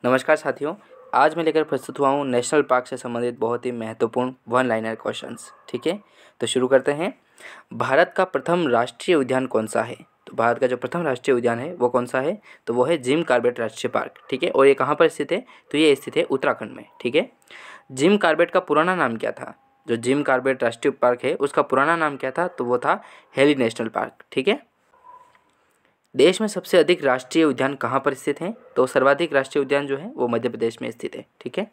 नमस्कार साथियों, आज मैं लेकर प्रस्तुत हुआ हूँ नेशनल पार्क से संबंधित बहुत ही महत्वपूर्ण वन लाइनर क्वेश्चंस। ठीक है, तो शुरू करते हैं। भारत का प्रथम राष्ट्रीय उद्यान कौन सा है? तो भारत का जो प्रथम राष्ट्रीय उद्यान है वो कौन सा है? तो वो है जिम कॉर्बेट राष्ट्रीय पार्क। ठीक है, और ये कहाँ पर स्थित है? तो ये स्थित है उत्तराखंड में। ठीक है, जिम कॉर्बेट का पुराना नाम क्या था? जो जिम कॉर्बेट राष्ट्रीय पार्क है उसका पुराना नाम क्या था? तो वो था हेली नेशनल पार्क। ठीक है, देश में सबसे अधिक राष्ट्रीय उद्यान कहाँ पर स्थित हैं? तो सर्वाधिक राष्ट्रीय उद्यान जो है वो मध्य प्रदेश में स्थित है। ठीक है,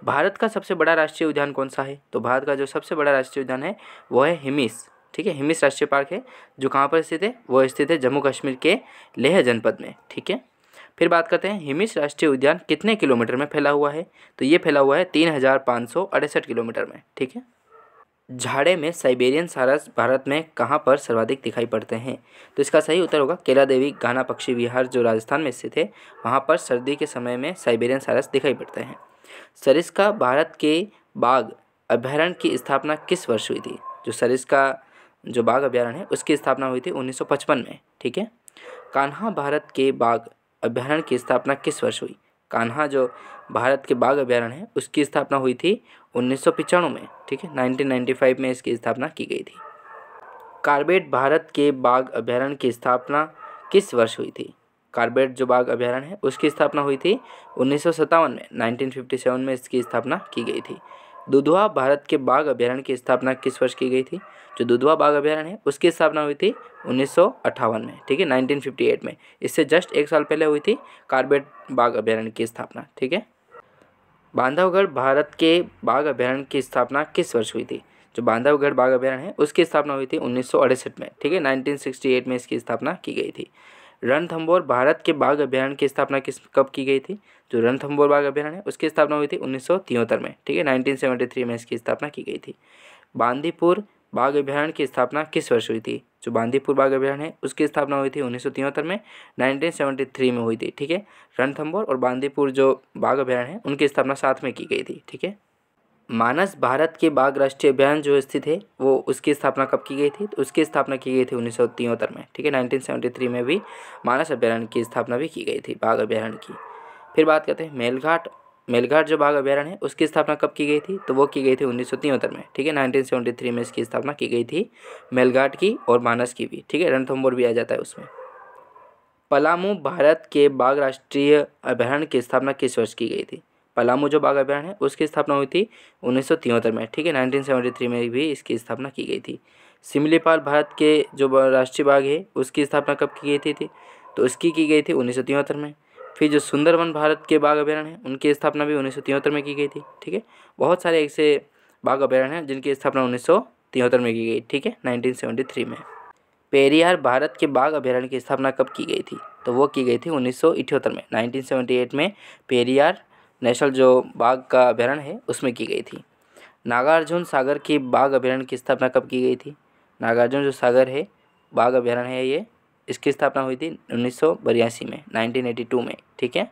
भारत का सबसे बड़ा राष्ट्रीय उद्यान कौन सा है? तो भारत का जो सबसे बड़ा राष्ट्रीय उद्यान है वो है हिमिस। ठीक है, हिमिस राष्ट्रीय पार्क है जो कहाँ पर स्थित है? वो स्थित है जम्मू कश्मीर के लेह जनपद में। ठीक है, फिर बात करते हैं हिमिस राष्ट्रीय उद्यान कितने किलोमीटर में फैला हुआ है? तो ये फैला हुआ है 3568 किलोमीटर में। ठीक है, झाड़े में साइबेरियन सारस भारत में कहाँ पर सर्वाधिक दिखाई पड़ते हैं? तो इसका सही उत्तर होगा केला देवी गाना पक्षी विहार जो राजस्थान में स्थित है, वहाँ पर सर्दी के समय में साइबेरियन सारस दिखाई पड़ते हैं। सरिस्का भारत के बाघ अभयारण्य की स्थापना किस वर्ष हुई थी? जो सरिस्का जो बाघ अभयारण्य है उसकी स्थापना हुई थी 1955 में। ठीक है, कान्हा भारत के बाघ अभयारण्य की स्थापना किस वर्ष हुई? कान्हा जो भारत के बाघ अभयारण्य है उसकी स्थापना हुई थी 1995 में। ठीक है, 1995 में इसकी स्थापना की गई थी। कॉर्बेट भारत के बाघ अभयारण्य की स्थापना किस वर्ष हुई थी? कॉर्बेट जो बाघ अभयारण्य है उसकी स्थापना हुई थी 1957 में। 1957 में इसकी स्थापना की गई थी। दुधवा भारत के बाघ अभयारण्य की स्थापना किस वर्ष की गई थी? जो दुधवा बाघ अभयारण्य है उसकी स्थापना हुई थी 1958 में। ठीक है, 1958 में। इससे जस्ट एक साल पहले हुई थी कॉर्बेट बाघ अभयारण्य की स्थापना। ठीक है, बांधवगढ़ भारत के बाघ अभयारण्य की स्थापना किस वर्ष हुई थी? जो बांधवगढ़ बाघ अभयारण्य है उसकी स्थापना हुई थी 1968 में। ठीक है, 1968 में इसकी स्थापना की गई थी। रणथंभौर भारत के बाघ अभयारण्य की स्थापना कब की गई थी? जो रणथंभौर बाघ अभयारण्य है उसकी स्थापना हुई थी 1973 में। ठीक है, 1973 में इसकी स्थापना की गई थी। बांदीपुर बाघ अभयारण्य की स्थापना किस वर्ष हुई थी? जो बांदीपुर बाघ अभयारण्य है उसकी स्थापना हुई थी 1973 में। 1973 में हुई थी। ठीक है, रणथंभौर और बांदीपुर जो बाघ अभयारण्य है उनकी स्थापना साथ में की गई थी। ठीक है, मानस भारत के बाघ राष्ट्रीय अभयारण्य जो स्थित है वो उसकी स्थापना कब की गई थी? तो उसकी स्थापना की गई थी 1973 में। ठीक है, 1973 में भी मानस अभयारण्य की स्थापना भी की गई थी बाघ अभयारण्य की। फिर बात करते हैं मेलघाट जो बाघ अभयारण्य है उसकी स्थापना कब की गई थी? तो वो की गई थी 1973 में। ठीक है, 1973 में इसकी स्थापना की गई थी मेलघाट की और मानस की भी। ठीक है, रणथंभौर भी आ जाता है उसमें। पलामू भारत के बाघ राष्ट्रीय अभयारण्य की स्थापना किस वर्ष की गई थी? पलामू जो बाघ अभयारण्य है उसकी स्थापना हुई थी 1973 में। ठीक है, 1973 में भी इसकी स्थापना की गई थी। सिमलीपाल भारत के जो राष्ट्रीय बाघ है उसकी स्थापना कब की गई थी? तो उसकी की गई थी 1973 में। फिर जो सुंदरवन भारत के बाघ अभयारण्य है उनकी स्थापना भी 1973 में की गई थी। ठीक है, बहुत सारे ऐसे बाघ अभयारण्य हैं जिनकी स्थापना 1973 में की गई। ठीक है, 1973 में। पेरियार भारत के बाघ अभयारण्य की स्थापना कब की गई थी? तो वो की गई थी 1978 में। 1978 में पेरियार नेशनल जो बाघ का अभयारण्य है उसमें की गई थी। नागार्जुन सागर के बाघ अभयारण्य की स्थापना कब की गई थी? नागार्जुन जो सागर है बाघ अभयारण्य है ये इसकी स्थापना हुई थी 1982 में, 1982 में। ठीक है,